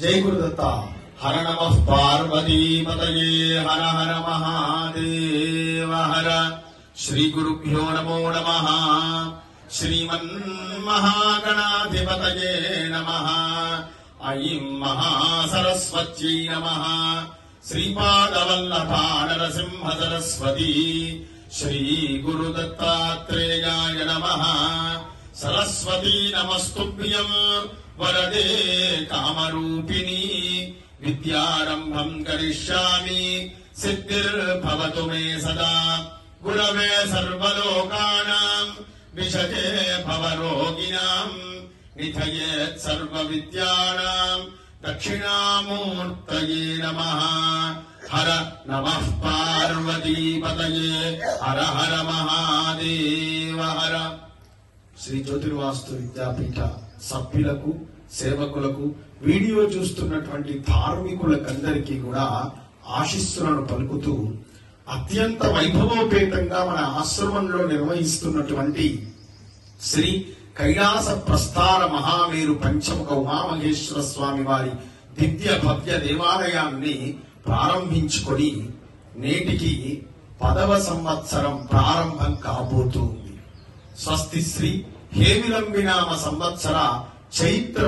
జై గురుదత్త. హర నమః పార్వతీపతయే హర హర మహాదేవ హర. శ్రీ గురుభ్యో నమో నమః. శ్రీమన్మహాగణాధిపతయే నమః. ఐం మహాసరస్వత్యై నమః. శ్రీపాదవల్లభా నరసింహ సరస్వతీ. శ్రీ గురుదత్తాత్రేయాయ నమః. సరస్వతీ నమస్తుభ్యం వరదే కామరూపిణి. విద్యారంభం కరిష్యామి సిద్ధిర్భవతు మే సదా. గురవే సర్వలోకానాం విషజే భవరోగిణాం. నిధయేత్ సర్వవిద్యానాం దక్షిణామూర్తయే నమః. హర నమః పార్వతీపతయే హర హర మహాదేవ హర. శ్రీ జ్యోతిర్వాస్తు విద్యాపీఠ సభ్యులకు, సేవకులకు, వీడియో చూస్తున్నటువంటి ధార్మికులకందరికీ కూడా ఆశీస్సులను పలుకుతూ అత్యంత వైభవోపేతంగా మన ఆశ్రమంలో నిర్వహిస్తున్నటువంటి శ్రీ కైలాస ప్రస్థాన మహామేరు పంచముఖ ఉమామహేశ్వర స్వామి వారి దివ్య భవ్య దేవాలయాన్ని ప్రారంభించుకొని నేటికి 10వ సంవత్సరం ప్రారంభం కాబోతుంది. స్వస్తి శ్రీ హేమిలంబినామ సంవత్సర చైత్ర